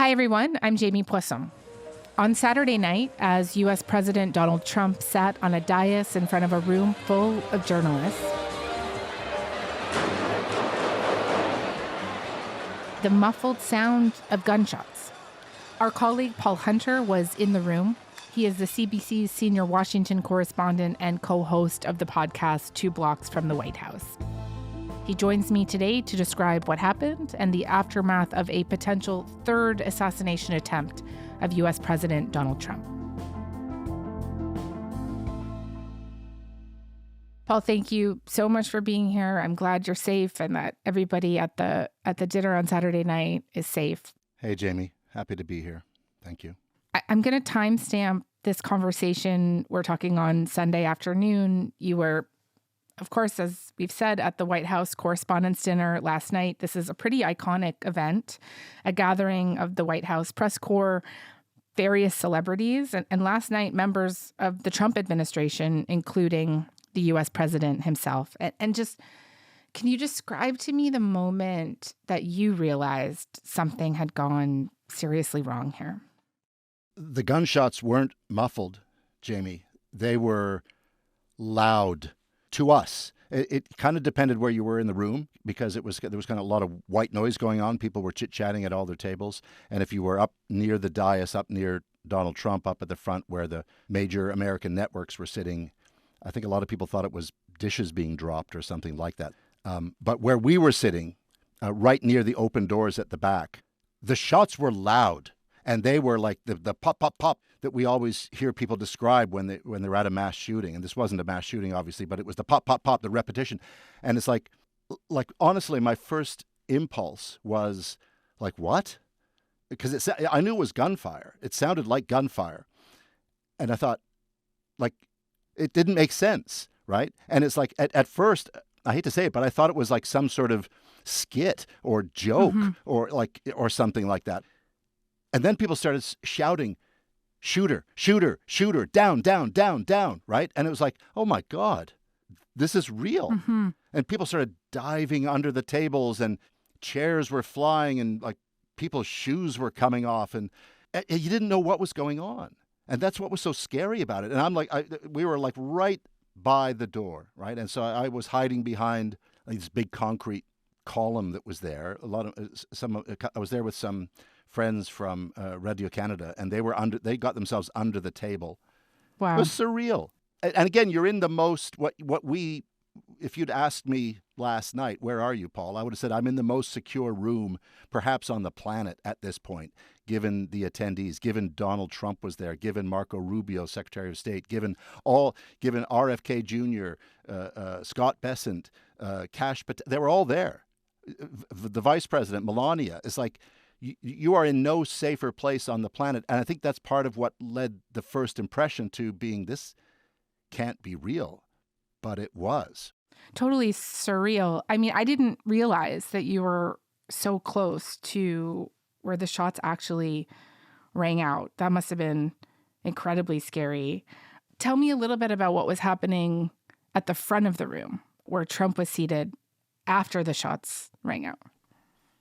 Hi, everyone. I'm Jamie Poisson. On Saturday night, as U.S. President Donald Trump sat on a dais in front of a room full of journalists, the muffled sound of gunshots. Our colleague Paul Hunter was in the room. He is the CBC's senior Washington correspondent and co-host of the podcast 2 Blocks from the White House. He joins me today to describe what happened and the aftermath of a potential third assassination attempt of U.S. President Donald Trump. Paul, thank you so much for being here. I'm glad you're safe and that everybody at the dinner on Saturday night is safe. Hey, Jamie. Happy to be here. Thank you. I'm going to timestamp this conversation. We're talking on Sunday afternoon. You were, of course, as we've said, at the White House Correspondents' Dinner last night. This is a pretty iconic event, a gathering of the White House press corps, various celebrities, and last night, members of the Trump administration, including the U.S. president himself. And just, can you describe to me the moment that you realized something had gone seriously wrong here? The gunshots weren't muffled, Jamie. They were loud to us. It kind of depended where you were in the room because there was kind of a lot of white noise going on. People were chit-chatting at all their tables. And if you were up near the dais, up near Donald Trump, up at the front where the major American networks were sitting, I think a lot of people thought it was dishes being dropped or something like that. But where we were sitting, right near the open doors at the back, the shots were loud. And they were like the pop, pop, pop that we always hear people describe when they're at a mass shooting. And this wasn't a mass shooting, obviously, but it was the pop, pop, pop, the repetition. And it's like honestly, my first impulse was like, what? Because I knew it was gunfire. It sounded like gunfire. And I thought, like, it didn't make sense, right? And it's like, at first, I hate to say it, but I thought it was like some sort of skit or joke or something like that. And then people started shouting, shooter, shooter, shooter, down, down, down, down, right? And it was like, oh my God, this is real. Mm-hmm. And people started diving under the tables and chairs were flying and like people's shoes were coming off and you didn't know what was going on. And that's what was so scary about it. And I'm like, we were like right by the door, right? And so I was hiding behind this big concrete column that was there. I was there with some friends from Radio Canada, and they got themselves under the table. Wow. It was surreal. And again, you're in the most, if you'd asked me last night, where are you, Paul? I would have said, I'm in the most secure room, perhaps on the planet at this point, given the attendees, given Donald Trump was there, given Marco Rubio, Secretary of State, given RFK Jr., Scott Bessent, Kash Patel, they were all there. The Vice President, Melania, is like, you are in no safer place on the planet. And I think that's part of what led the first impression to being this can't be real. But it was. Totally surreal. I mean, I didn't realize that you were so close to where the shots actually rang out. That must have been incredibly scary. Tell me a little bit about what was happening at the front of the room where Trump was seated after the shots rang out.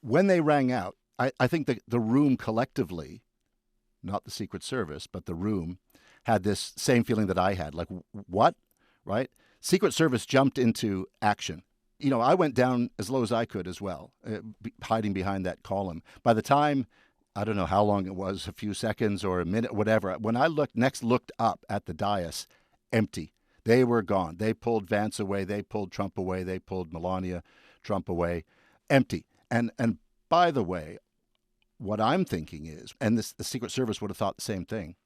When they rang out, I think the room collectively, not the Secret Service, but the room, had this same feeling that I had. Like, what? Right? Secret Service jumped into action. You know, I went down as low as I could as well, hiding behind that column. By the time, I don't know how long it was, a few seconds or a minute, whatever, when I looked up at the dais, empty. They were gone. They pulled Vance away. They pulled Trump away. They pulled Melania Trump away. Empty. And by the way, what I'm thinking is, and the Secret Service would have thought the same thing,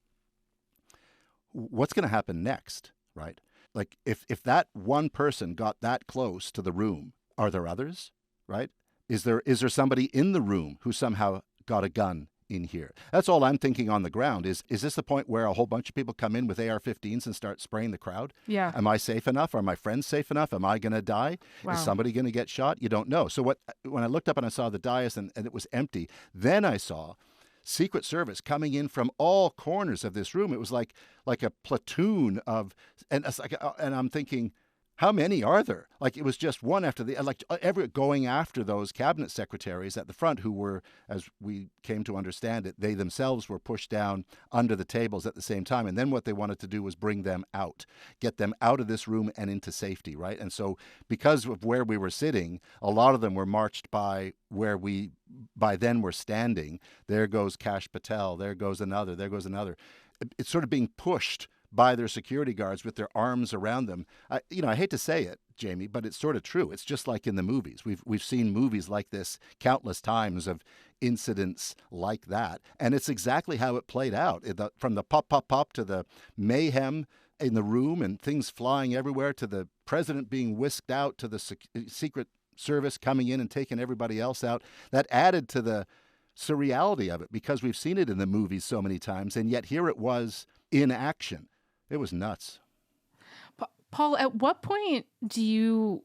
what's going to happen next, right? Like, if that one person got that close to the room, are there others, right? Is there somebody in the room who somehow got a gun in here? That's all I'm thinking on the ground. Is this the point where a whole bunch of people come in with AR-15s and start spraying the crowd? Yeah. Am I safe enough? Are my friends safe enough? Am I going to die? Wow. Is somebody going to get shot? You don't know. So when I looked up and I saw the dais and it was empty, then I saw Secret Service coming in from all corners of this room. It was like a platoon of, and I'm thinking, How many are there? Like, it was just one after the, like, going after those cabinet secretaries at the front who were, as we came to understand it, they themselves were pushed down under the tables at the same time. And then what they wanted to do was bring them out, get them out of this room and into safety, right? And so because of where we were sitting, a lot of them were marched by where we, by then, were standing. There goes Kash Patel. There goes another. There goes another. It's sort of being pushed by their security guards with their arms around them. I hate to say it, Jamie, but it's sort of true. It's just like in the movies. We've seen movies like this countless times of incidents like that, and it's exactly how it played out. From the pop, pop, pop to the mayhem in the room and things flying everywhere, to the president being whisked out, to the Secret Service coming in and taking everybody else out. That added to the surreality of it because we've seen it in the movies so many times, and yet here it was in action. It was nuts. Paul, at what point do you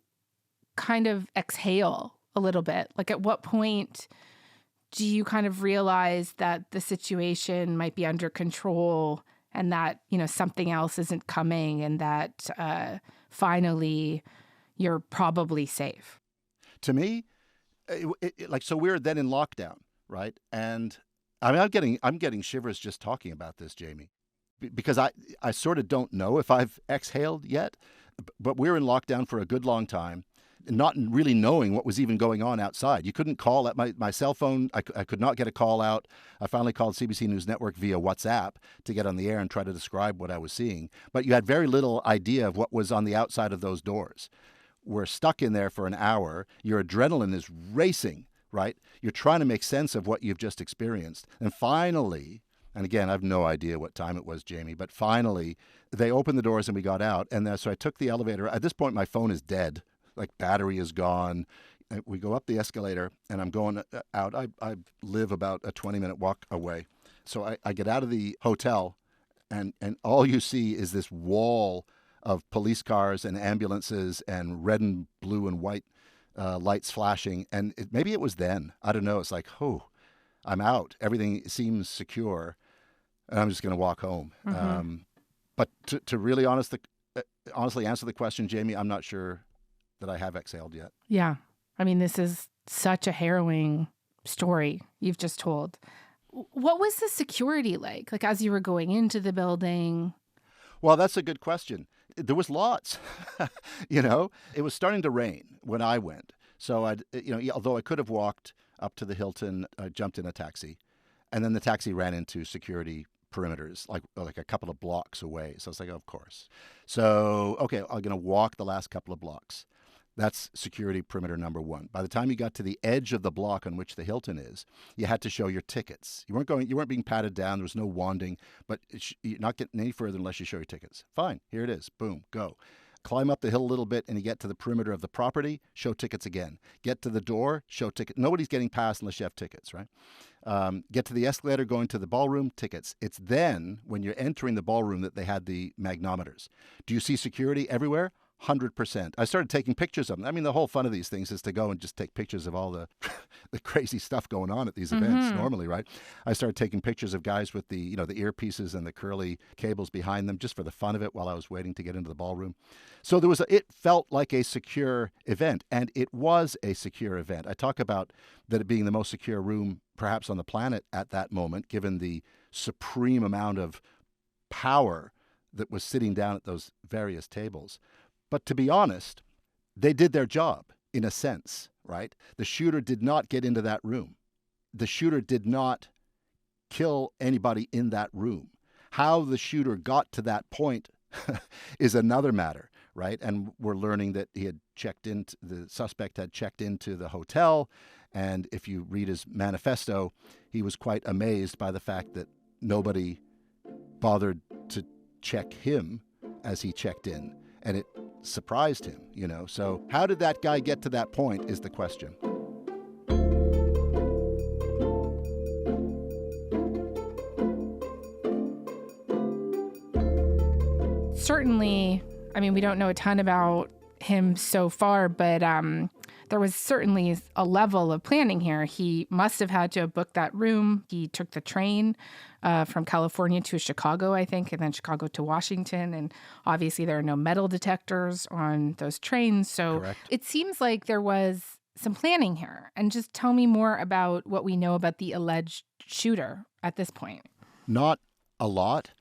kind of exhale a little bit? Like, at what point do you kind of realize that the situation might be under control and that, something else isn't coming and that finally you're probably safe? To me, so we're then in lockdown, right? And I mean, I'm getting shivers just talking about this, Jamie. Because I sort of don't know if I've exhaled yet, but we're in lockdown for a good long time, not really knowing what was even going on outside. You couldn't call at my cell phone. I could not get a call out. I finally called CBC News Network via WhatsApp to get on the air and try to describe what I was seeing. But you had very little idea of what was on the outside of those doors. We're stuck in there for an hour. Your adrenaline is racing, right? You're trying to make sense of what you've just experienced. And finally, and again, I have no idea what time it was, Jamie, but finally they opened the doors and we got out. And so I took the elevator. At this point, my phone is dead. Like, battery is gone. And we go up the escalator and I'm going out. I live about a 20-minute walk away. So I get out of the hotel and all you see is this wall of police cars and ambulances and red and blue and white lights flashing. And maybe it was then. I don't know. It's like, I'm out. Everything seems secure, and I'm just going to walk home. Mm-hmm. But to really honestly answer the question, Jamie, I'm not sure that I have exhaled yet. Yeah. I mean, this is such a harrowing story you've just told. What was the security like as you were going into the building? Well, that's a good question. There was lots. It was starting to rain when I went. So although I could have walked up to the Hilton, I jumped in a taxi, and then the taxi ran into security perimeters, like a couple of blocks away. So I was like, of course. So, okay, I'm going to walk the last couple of blocks. That's security perimeter number one. By the time you got to the edge of the block on which the Hilton is, you had to show your tickets. You weren't being patted down. There was no wanding, but you're not getting any further unless you show your tickets. Fine, here it is. Boom, go. Climb up the hill a little bit and you get to the perimeter of the property, show tickets again. Get to the door, show tickets. Nobody's getting past unless you have tickets, right? Get to the escalator, going to the ballroom, tickets. It's then when you're entering the ballroom that they had the magnometers. Do you see security everywhere? 100%. I started taking pictures of them. I mean, the whole fun of these things is to go and just take pictures of all the crazy stuff going on at these events normally, right? I started taking pictures of guys with the earpieces and the curly cables behind them just for the fun of it while I was waiting to get into the ballroom. So it felt like a secure event, and it was a secure event. I talk about that it being the most secure room perhaps on the planet at that moment, given the supreme amount of power that was sitting down at those various tables. But to be honest, they did their job in a sense, right? The shooter did not get into that room. The shooter did not kill anybody in that room. How the shooter got to that point is another matter, right? And we're learning that the suspect had checked into the hotel. And if you read his manifesto, he was quite amazed by the fact that nobody bothered to check him as he checked in. And it surprised him, So how did that guy get to that point is the question. Certainly, I mean, we don't know a ton about him so far, but there was certainly a level of planning here. He must have had to have booked that room. He took the train from California to Chicago, I think, and then Chicago to Washington. And obviously there are no metal detectors on those trains. So Correct. It seems like there was some planning here. And just tell me more about what we know about the alleged shooter at this point. Not a lot.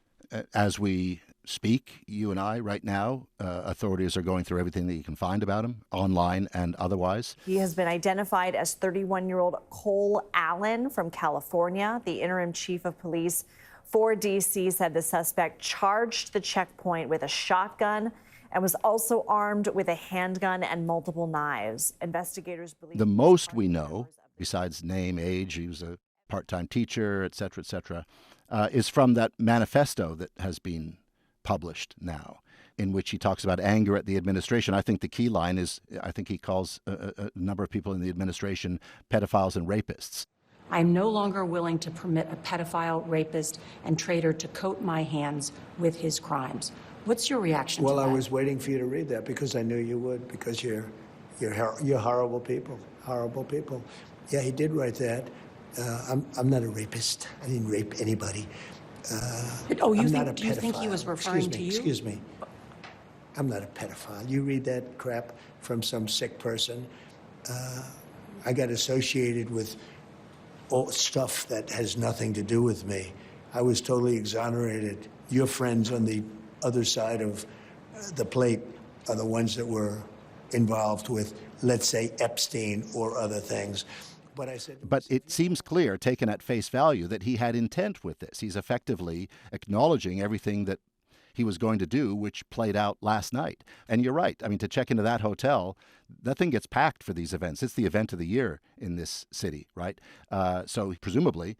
As we speak, you and I, right now, authorities are going through everything that you can find about him, online and otherwise. He has been identified as 31-year-old Cole Allen from California. The interim chief of police for D.C. said the suspect charged the checkpoint with a shotgun and was also armed with a handgun and multiple knives. Investigators believe the most we know, besides name, age, he was a part-time teacher, et cetera, is from that manifesto that has been published now, in which he talks about anger at the administration. I think the key line is, I think he calls a number of people in the administration pedophiles and rapists. I'm no longer willing to permit a pedophile, rapist, and traitor to coat my hands with his crimes. What's your reaction to that? Well, I was waiting for you to read that because I knew you would, because you're horrible people, horrible people. Yeah, he did write that. I'm not a rapist. I didn't rape anybody. Do you think he was referring to you? Excuse me. I'm not a pedophile. You read that crap from some sick person. I got associated with all stuff that has nothing to do with me. I was totally exonerated. Your friends on the other side of the plate are the ones that were involved with, let's say, Epstein or other things. But it seems clear, taken at face value, that he had intent with this. He's effectively acknowledging everything that he was going to do, which played out last night. And you're right. I mean, to check into that hotel, that thing gets packed for these events. It's the event of the year in this city, right? So presumably,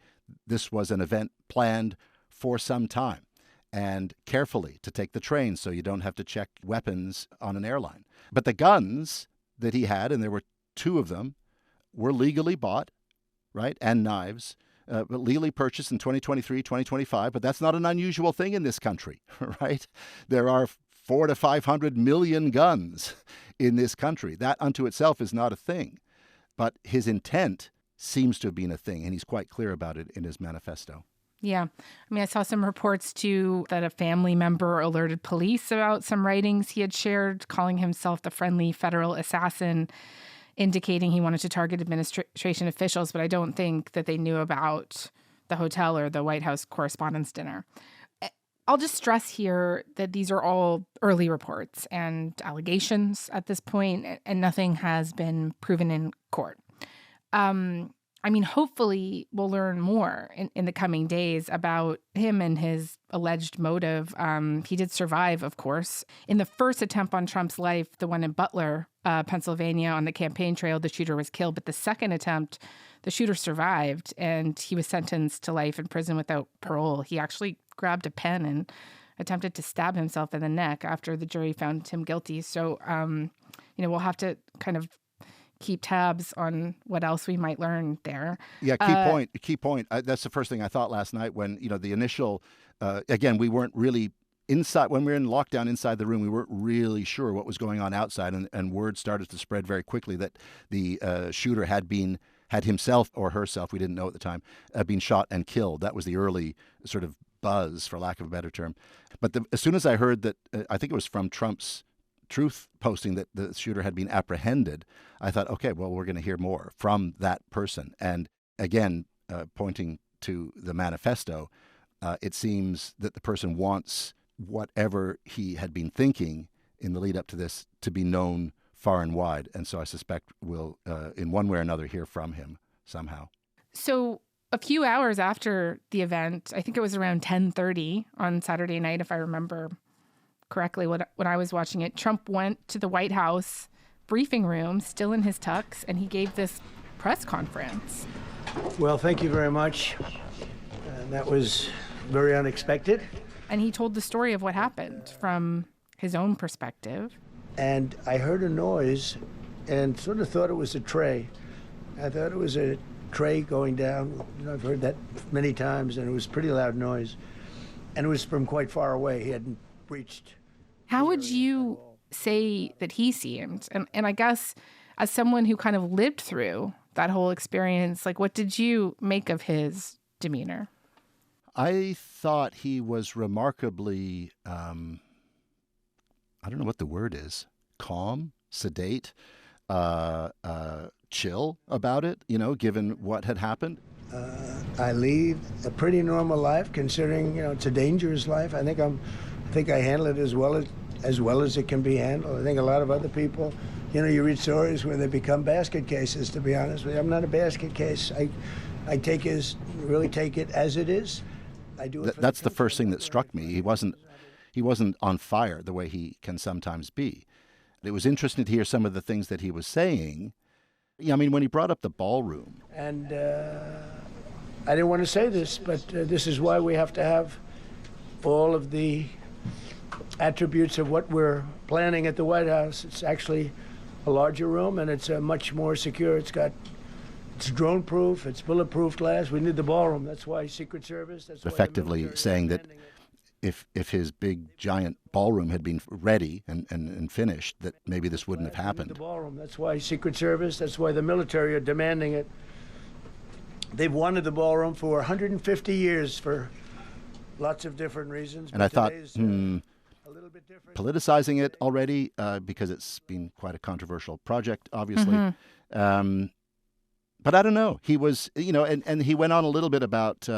this was an event planned for some time and carefully to take the train so you don't have to check weapons on an airline. But the guns that he had, and there were 2 of them, were legally bought, right, and knives, but legally purchased in 2023, 2025. But that's not an unusual thing in this country, right? There are 400 to 500 million guns in this country. That unto itself is not a thing. But his intent seems to have been a thing, and he's quite clear about it in his manifesto. Yeah. I mean, I saw some reports, too, that a family member alerted police about some writings he had shared, calling himself the friendly federal assassin, indicating he wanted to target administration officials, but I don't think that they knew about the hotel or the White House Correspondents' Dinner. I'll just stress here that these are all early reports and allegations at this point, and nothing has been proven in court. I mean, hopefully we'll learn more in the coming days about him and his alleged motive. He did survive, of course. In the first attempt on Trump's life, the one in Butler, Pennsylvania, on the campaign trail, the shooter was killed. But the second attempt, the shooter survived, and he was sentenced to life in prison without parole. He actually grabbed a pen and attempted to stab himself in the neck after the jury found him guilty. So, we'll have to kind of keep tabs on what else we might learn there. Yeah, key point. That's the first thing I thought last night when, the initial, again, we weren't really inside, when we were in lockdown inside the room, we weren't really sure what was going on outside. And word started to spread very quickly that the shooter had himself or herself, we didn't know at the time, been shot and killed. That was the early sort of buzz, for lack of a better term. But as soon as I heard that, I think it was from Trump's Truth posting that the shooter had been apprehended, I thought, okay, well, we're going to hear more from that person. And again, pointing to the manifesto, it seems that the person wants whatever he had been thinking in the lead up to this to be known far and wide. And so I suspect we'll, in one way or another, hear from him somehow. So a few hours after the event, I think it was around 10:30 on Saturday night, if I remember correctly, when I was watching it, Trump went to the White House briefing room, still in his tux, and he gave this press conference. Well, thank you very much. That was very unexpected. And he told the story of what happened from his own perspective. And I heard a noise and sort of thought it was a tray. I thought it was a tray going down. I've heard that many times, and it was a pretty loud noise. And it was from quite far away. He hadn't reached. How would you say that he seemed? And I guess as someone who kind of lived through that whole experience, like, what did you make of his demeanor? I thought he was remarkably, I don't know what the word is, calm, sedate, chill about it, given what had happened. I lead a pretty normal life, considering it's a dangerous life. I think I handle it as well as it can be handled. I think a lot of other people, you read stories where they become basket cases. To be honest with you, I'm not a basket case. I really take it as it is. I do it. That's the first thing that struck me. He wasn't on fire the way he can sometimes be. It was interesting to hear some of the things that he was saying. Yeah, I mean, when he brought up the ballroom. And I didn't want to say this, but this is why we have to have all of the attributes of what we're planning at the White House. It's actually a larger room, and it's much more secure. It's drone-proof, it's bulletproof glass. We need the ballroom. That's why Secret Service. That's why effectively saying that if his big giant ballroom had been ready and finished, that maybe this wouldn't have happened. The ballroom. That's why Secret Service, that's why the military are demanding it. They've wanted the ballroom for 150 years for lots of different reasons. And I thought, a little bit different. Politicizing it already, because it's been quite a controversial project, obviously. Mm-hmm. But I don't know. He was, and he went on a little bit about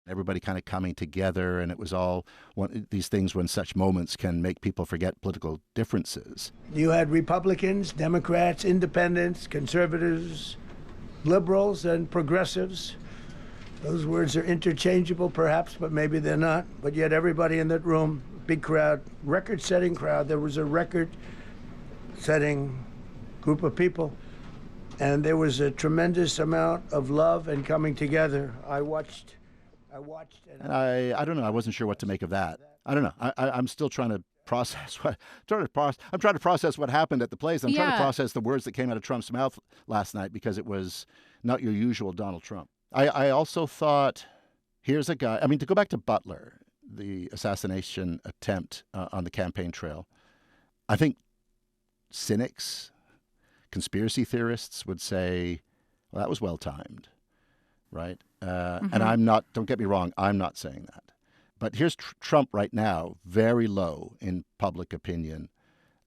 everybody kind of coming together, and it was all these things when such moments can make people forget political differences. You had Republicans, Democrats, independents, conservatives, liberals, and progressives. Those words are interchangeable, perhaps, but maybe they're not. But yet everybody in that room, big crowd, record-setting crowd. There was a record-setting group of people. And there was a tremendous amount of love and coming together. I watched. And I don't know. I wasn't sure what to make of that. I don't know. I'm still trying to process I'm trying to process what happened at the place. I'm trying to process the words that came out of Trump's mouth last night, because it was not your usual Donald Trump. I also thought, here's a guy. I mean, to go back to Butler, the assassination attempt on the campaign trail, I think cynics, conspiracy theorists would say, well, that was well timed, right? And don't get me wrong, I'm not saying that. But here's Trump right now, very low in public opinion,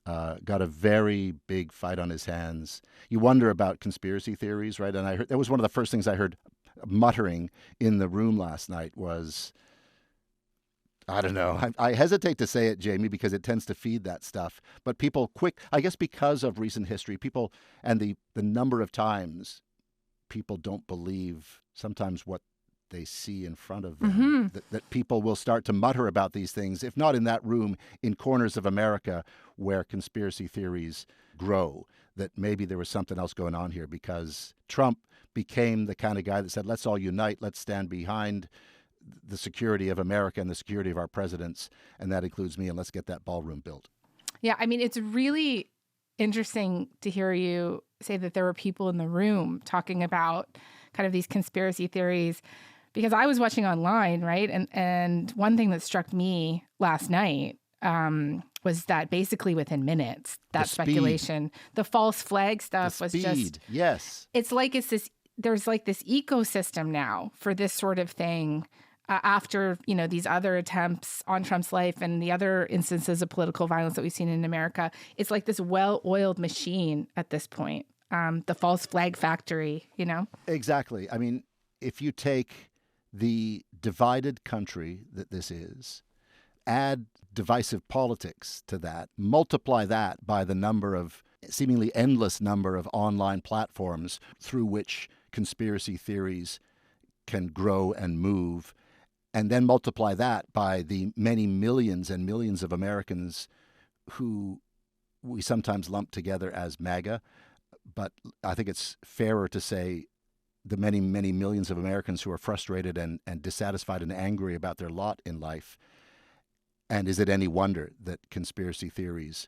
got a very big fight on his hands. You wonder about conspiracy theories, right? And I heard that was one of the first things I heard muttering in the room last night was, I don't know. I hesitate to say it, Jamie, because it tends to feed that stuff. But people I guess because of recent history, people and the number of times people don't believe sometimes what they see in front of them, that people will start to mutter about these things, if not in that room, in corners of America where conspiracy theories grow, that maybe there was something else going on here, because Trump became the kind of guy that said, let's all unite, let's stand behind the security of America and the security of our presidents, and that includes me, and let's get that ballroom built. Yeah, I mean, it's really interesting to hear you say that there were people in the room talking about kind of these conspiracy theories, because I was watching online, right? And one thing that struck me last night was that basically within minutes, that speculation, the false flag stuff was just, yes. It's like there's like this ecosystem now for this sort of thing. After, these other attempts on Trump's life and the other instances of political violence that we've seen in America, it's like this well-oiled machine at this point, the false flag factory, Exactly. I mean, if you take the divided country that this is, add divisive politics to that, multiply that by the seemingly endless number of online platforms through which conspiracy theories can grow and move, and then multiply that by the many millions and millions of Americans who we sometimes lump together as MAGA, but I think it's fairer to say the many, many millions of Americans who are frustrated and dissatisfied and angry about their lot in life. And is it any wonder that conspiracy theories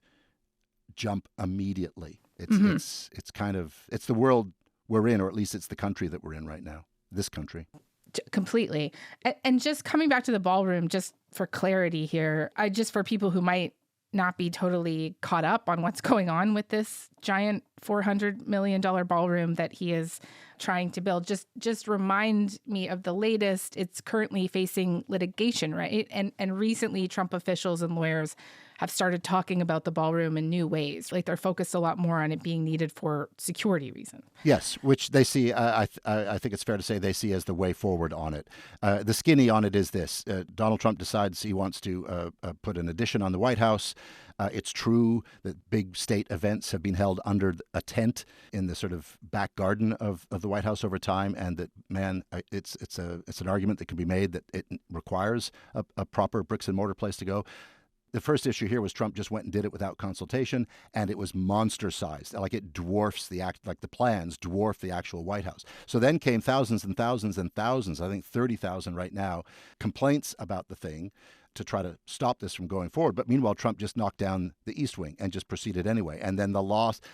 jump immediately? It's it's the world we're in, or at least it's the country that we're in right now, this country. Completely. And just coming back to the ballroom, just for clarity here, for people who might not be totally caught up on what's going on with this giant $400 million ballroom that he is trying to build. Just remind me of the latest. It's currently facing litigation, right? And recently, Trump officials and lawyers have started talking about the ballroom in new ways. Like they're focused a lot more on it being needed for security reasons. Yes, which they see, I think it's fair to say they see as the way forward on it. The skinny on it is this. Donald Trump decides he wants to put an addition on the White House. It's true that big state events have been held under a tent in the sort of back garden of the White House over time, and that, man, it's an argument that can be made that it requires a proper bricks and mortar place to go. The first issue here was Trump just went and did it without consultation, and it was monster sized. Like it dwarfs the plans dwarf the actual White House. So then came thousands and thousands and thousands, I think 30,000 right now, complaints about the thing to try to stop this from going forward. But meanwhile, Trump just knocked down the East Wing and just proceeded anyway. And then the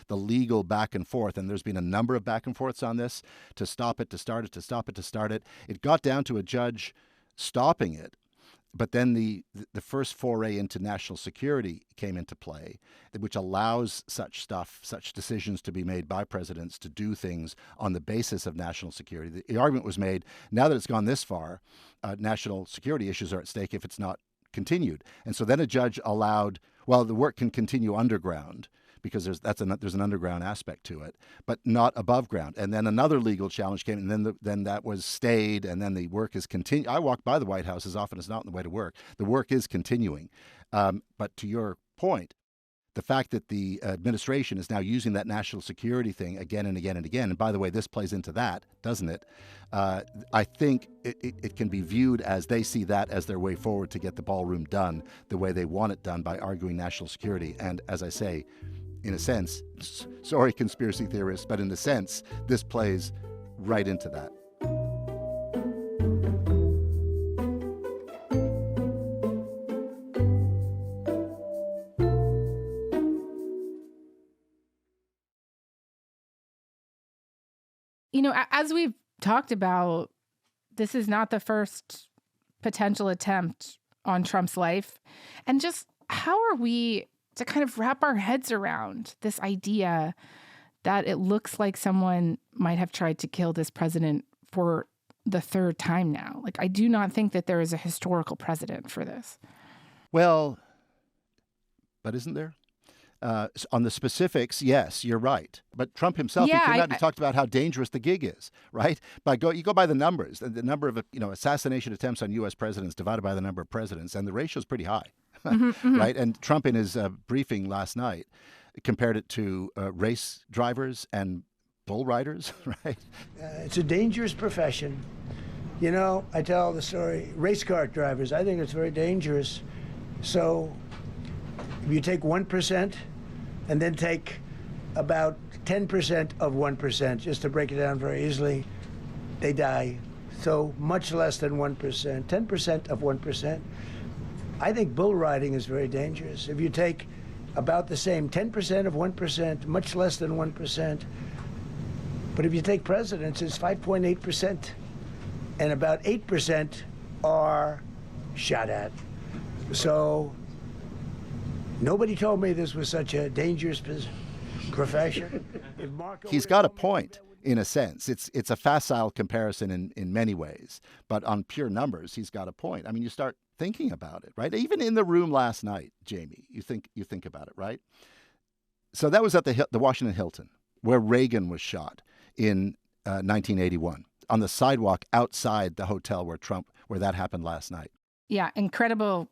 legal back and forth, and there's been a number of back and forths on this, to stop it, to start it, to stop it, to start it. It got down to a judge stopping it. But then the first foray into national security came into play, which allows such decisions to be made by presidents to do things on the basis of national security. The argument was made, now that it's gone this far, national security issues are at stake if it's not continued. And so then a judge allowed, well, the work can continue underground, because there's an underground aspect to it, but not above ground. And then another legal challenge came, and then that was stayed, and then the work is continued. I walk by the White House as often as not on the way to work. The work is continuing. But to your point, the fact that the administration is now using that national security thing again and again and again, and by the way, this plays into that, doesn't it? I think it can be viewed as they see that as their way forward to get the ballroom done the way they want it done, by arguing national security. And as I say, in a sense, sorry, conspiracy theorists, but in a sense, this plays right into that. You know, as we've talked about, this is not the first potential attempt on Trump's life. And just how are we to kind of wrap our heads around this idea that it looks like someone might have tried to kill this president for the third time now? Like, I do not think that there is a historical precedent for this. Well, but isn't there? On the specifics, yes, you're right. But Trump himself, he came out and he talked about how dangerous the gig is, right? You go by the numbers, the number of assassination attempts on U.S. presidents divided by the number of presidents, and the ratio is pretty high, right? And Trump, in his briefing last night, compared it to race drivers and bull riders, right? It's a dangerous profession. You know, I tell the story, race car drivers, I think it's very dangerous. So if you take 1% and then take about 10% of 1%, just to break it down very easily, they die. So much less than 1%, 10% of 1%. I think bull riding is very dangerous. If you take about the same 10% of 1%, much less than 1%, but if you take presidents, it's 5.8%, and about 8% are shot at. So nobody told me this was such a dangerous profession. He's got a point, in a sense. It's a facile comparison in many ways, but on pure numbers, he's got a point. I mean, you start thinking about it, right? Even in the room last night, Jamie, you think about it, right? So that was at the Washington Hilton, where Reagan was shot in 1981, on the sidewalk outside the hotel where that happened last night. Yeah, incredible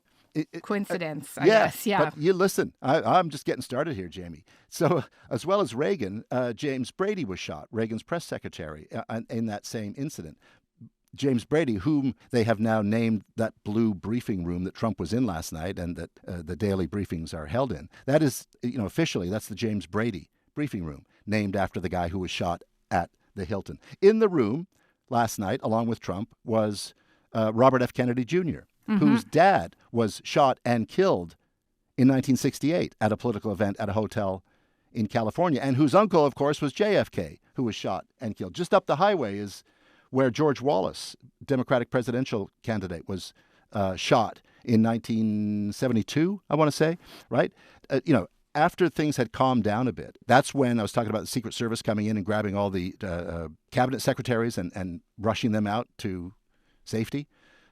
coincidence, I guess. Yeah. But you listen, I'm just getting started here, Jamie. So as well as Reagan, James Brady was shot, Reagan's press secretary, in that same incident. James Brady, whom they have now named that blue briefing room that Trump was in last night and that the daily briefings are held in. That is, officially, that's the James Brady briefing room, named after the guy who was shot at the Hilton. In the room last night, along with Trump, was Robert F. Kennedy Jr., whose dad was shot and killed in 1968 at a political event at a hotel in California, and whose uncle, of course, was JFK, who was shot and killed. Just up the highway is where George Wallace, Democratic presidential candidate, was shot in 1972, I want to say, right? after things had calmed down a bit, that's when I was talking about the Secret Service coming in and grabbing all the cabinet secretaries and rushing them out to safety.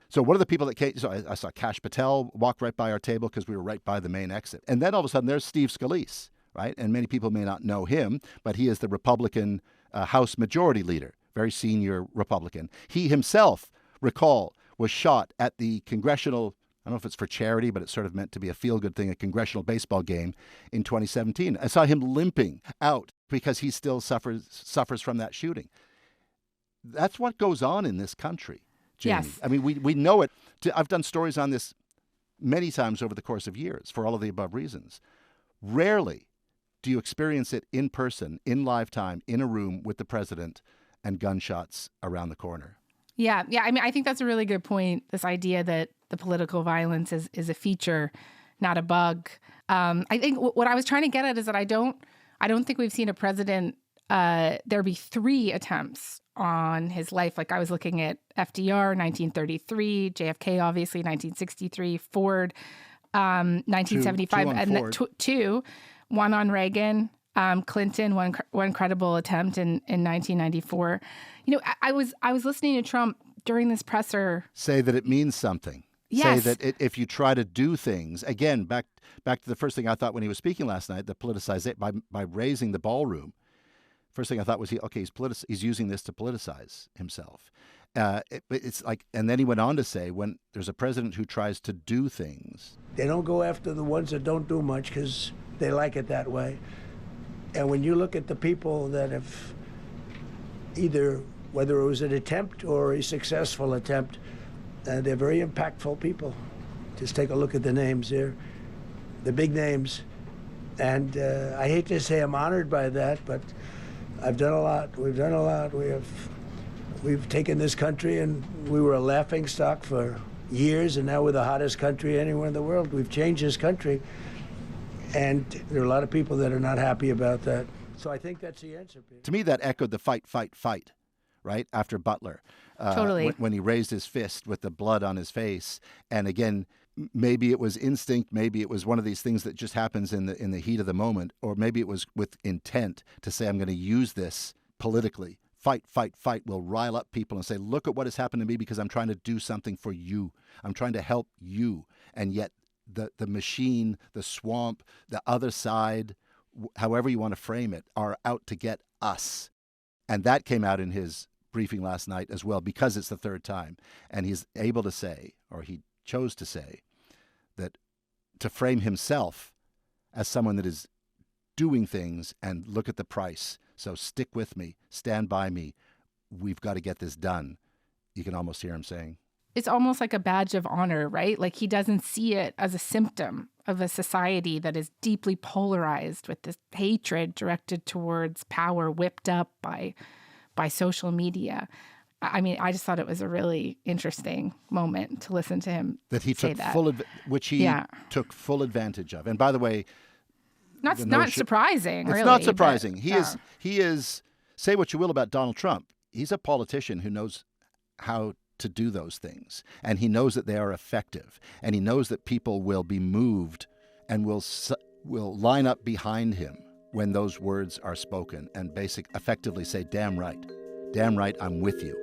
So one of the people that came, so I saw Kash Patel walk right by our table because we were right by the main exit. And then all of a sudden there's Steve Scalise, right? And many people may not know him, but he is the Republican House Majority Leader, very senior Republican. He himself, recall, was shot at the congressional, I don't know if it's for charity, but it's sort of meant to be a feel-good thing, a congressional baseball game in 2017. I saw him limping out because he still suffers from that shooting. That's what goes on in this country, Jamie. Yes. I mean, we know it. I've done stories on this many times over the course of years for all of the above reasons. Rarely do you experience it in person, in live time, in a room with the president and gunshots around the corner. Yeah. I mean, I think that's a really good point, this idea that the political violence is a feature, not a bug. I think what I was trying to get at is that I don't think we've seen a president, there be 3 attempts on his life. Like I was looking at FDR, 1933, JFK, obviously, 1963, Ford, 1975, two on and Ford. 2, one on Reagan, Clinton, one credible attempt in 1994. You know, I was listening to Trump during this presser say that it means something. Yes. Say that if you try to do things, again, back to the first thing I thought when he was speaking last night, the politicization, by raising the ballroom, first thing I thought was, he's using this to politicize himself. It's like, and then he went on to say, when there's a president who tries to do things. They don't go after the ones that don't do much because they like it that way. And when you look at the people that have either, whether it was an attempt or a successful attempt, they're very impactful people. Just take a look at the names here, the big names. And I hate to say I'm honored by that, but I've done a lot. We've done a lot. We've taken this country, and we were a laughing stock for years, and now we're the hottest country anywhere in the world. We've changed this country, and there are a lot of people that are not happy about that. So I think that's the answer, Peter. To me, that echoed the fight, right? After Butler. Totally. When he raised his fist with the blood on his face. And again, maybe it was instinct, maybe it was one of these things that just happens in the heat of the moment, or maybe it was with intent to say, I'm going to use this politically. Fight will rile up people and say, look at what has happened to me because I'm trying to do something for you. I'm trying to help you. And yet the machine, the swamp, the other side, however you want to frame it, are out to get us. And that came out in his briefing last night as well, because it's the 3rd time. And he's able to say, or he chose to say, that to frame himself as someone that is doing things and look at the price. So stick with me, stand by me. We've got to get this done. You can almost hear him saying. It's almost like a badge of honor, right? Like he doesn't see it as a symptom of a society that is deeply polarized with this hatred directed towards power, whipped up by social media. I mean, I just thought it was a really interesting moment to listen to him that he say took that. Which he took full advantage of. And by the way, not surprising. It's really, not surprising. But, he is. Say what you will about Donald Trump. He's a politician who knows how to do those things, and he knows that they are effective, and he knows that people will be moved and will line up behind him when those words are spoken and effectively say, damn right, I'm with you.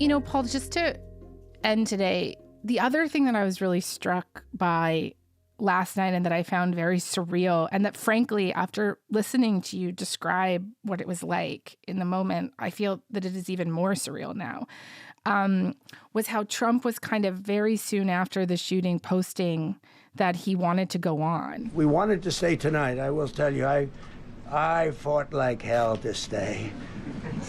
You know, Paul, just to end today, the other thing that I was really struck by last night and that I found very surreal, and that frankly, after listening to you describe what it was like in the moment, I feel that it is even more surreal now, was how Trump was kind of very soon after the shooting posting that he wanted to go on. We wanted to stay tonight. I will tell you, I fought like hell to stay.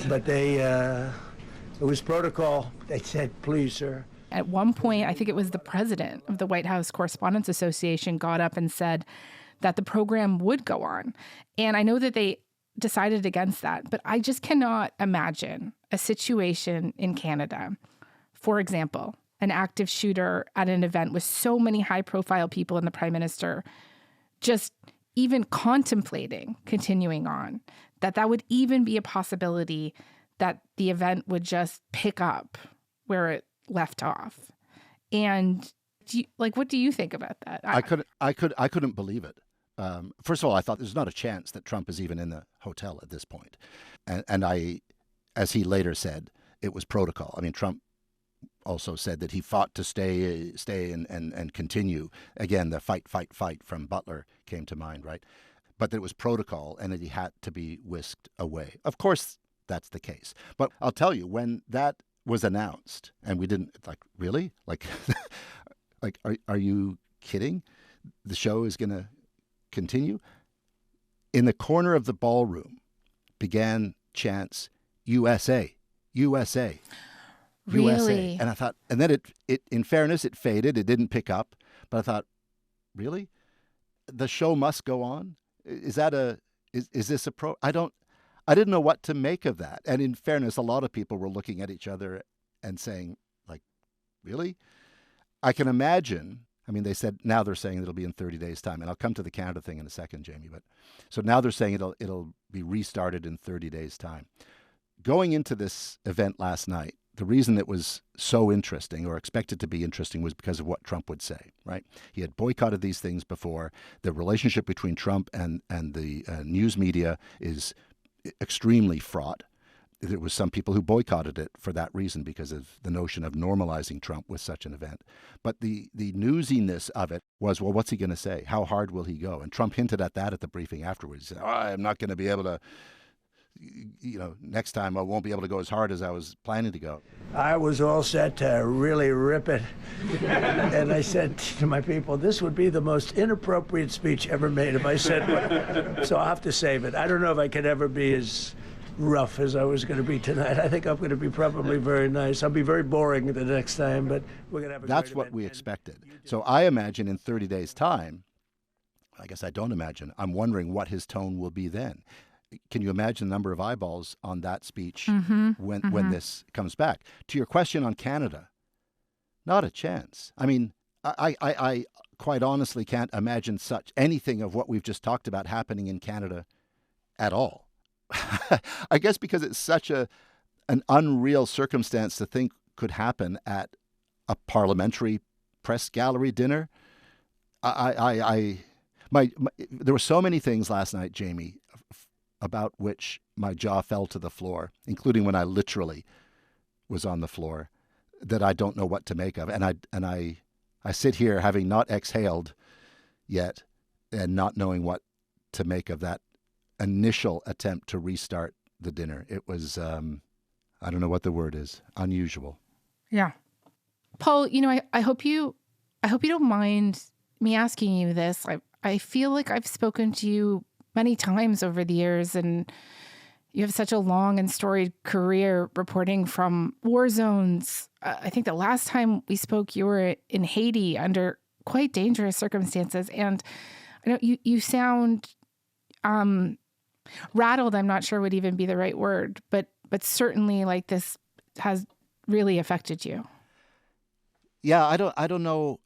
But it was protocol. They said, please, sir. At one point, I think it was the president of the White House Correspondents Association got up and said that the program would go on. And I know that they decided against that, but I just cannot imagine a situation in Canada, for example, an active shooter at an event with so many high-profile people and the prime minister just even contemplating continuing on, that would even be a possibility, that the event would just pick up where it left off. And what do you think about that? I couldn't believe it. First of all, I thought there's not a chance that Trump is even in the hotel at this point. And I, as he later said, it was protocol. I mean, Trump also said that he fought to stay and continue. Again, the fight from Butler came to mind, right? But that it was protocol and that he had to be whisked away. Of course, that's the case. But I'll tell you, when that was announced and we didn't, really? Are you kidding? The show is going to continue? In the corner of the ballroom began chants, USA, USA. Really? USA. And I thought, and then it in fairness, it faded. It didn't pick up. But I thought, really? The show must go on? Is this a I didn't know what to make of that. And in fairness, a lot of people were looking at each other and saying, really? I can imagine. I mean, now they're saying it'll be in 30 days' time. And I'll come to the Canada thing in a second, Jamie. But so now they're saying it'll be restarted in 30 days' time. Going into this event last night, the reason it was so interesting or expected to be interesting was because of what Trump would say, right? He had boycotted these things before. The relationship between Trump and the news media is extremely fraught. There was some people who boycotted it for that reason because of the notion of normalizing Trump with such an event. But the newsiness of it was, well, what's he going to say? How hard will he go? And Trump hinted at that at the briefing afterwards. He said, I'm not going to be able to, next time I won't be able to go as hard as I was planning to go. I was all set to really rip it. And I said to my people, this would be the most inappropriate speech ever made if I said, so I'll have to save it. I don't know if I could ever be as rough as I was going to be tonight. I think I'm going to be probably very nice. I'll be very boring the next time, but we're going to have a That's great what event. we expected. So I imagine in 30 days' time, I guess I don't imagine, I'm wondering what his tone will be then. Can you imagine the number of eyeballs on that speech when this comes back? To your question on Canada, not a chance. I mean, I quite honestly can't imagine anything of what we've just talked about happening in Canada at all. I guess because it's such an unreal circumstance to think could happen at a parliamentary press gallery dinner. There were so many things last night, Jamie, about which my jaw fell to the floor, including when I literally was on the floor, that I don't know what to make of. And I sit here having not exhaled yet and not knowing what to make of that initial attempt to restart the dinner. It was, I don't know what the word is, unusual. Yeah. Paul, I hope you don't mind me asking you this. I feel like I've spoken to you many times over the years, and you have such a long and storied career reporting from war zones. I think the last time we spoke, you were in Haiti under quite dangerous circumstances. And I know you sound rattled. I'm not sure would even be the right word, but certainly like this has really affected you. Yeah, I don't know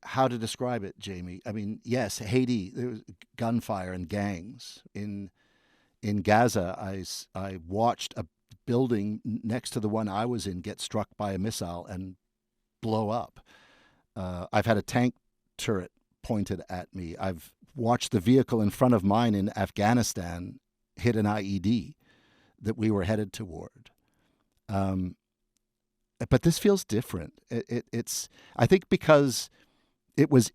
how to describe it, Jamie. I mean, yes, Haiti, there was gunfire and gangs. In Gaza, I watched a building next to the one I was in get struck by a missile and blow up. I've had a tank turret pointed at me. I've watched the vehicle in front of mine in Afghanistan hit an IED that we were headed toward. But this feels different. It's I think because it was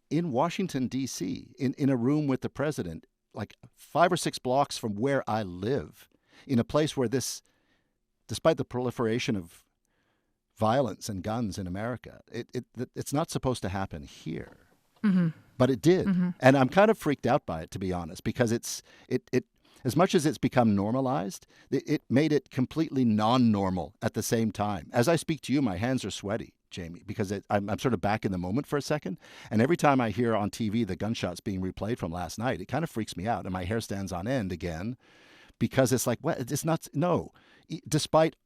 in Washington, D.C., in a room with the president, like 5 or 6 blocks from where I live, in a place where this, despite the proliferation of violence and guns in America, it's not supposed to happen here. Mm-hmm. But it did. Mm-hmm. And I'm kind of freaked out by it, to be honest, because it as much as it's become normalized, it made it completely non-normal at the same time. As I speak to you, my hands are sweaty, Jamie, because I'm sort of back in the moment for a second. And every time I hear on TV the gunshots being replayed from last night, it kind of freaks me out. And my hair stands on end again, because it's like, what? It's not, no. Despite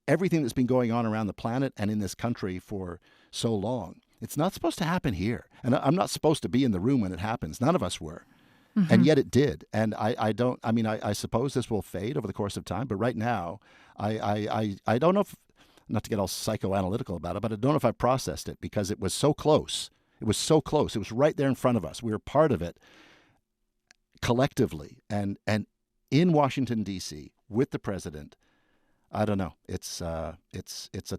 everything that's been going on around the planet and in this country for so long, It's not supposed to happen here. And I'm not supposed to be in the room when it happens. None of us were. And yet it did. And I suppose this will fade over the course of time. But right now, I don't know if, not to get all psychoanalytical about it, but I don't know if I processed it because it was so close. It was so close. It was right there in front of us. We were part of it collectively. And in Washington, D.C., with the president, I don't know. It's a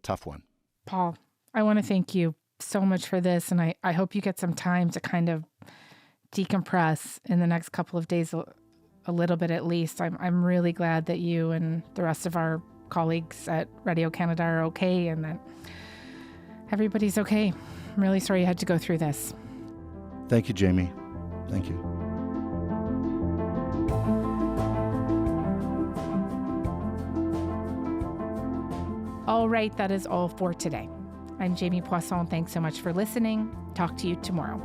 tough one. Paul, I want to thank you so much for this. And I hope you get some time to kind of decompress in the next couple of days, a little bit at least. I'm really glad that you and the rest of our colleagues at Radio Canada are okay and that everybody's okay. I'm really sorry you had to go through this. Thank you, Jamie. Thank you. All right, that is all for today. I'm Jamie Poisson. Thanks so much for listening. Talk to you tomorrow.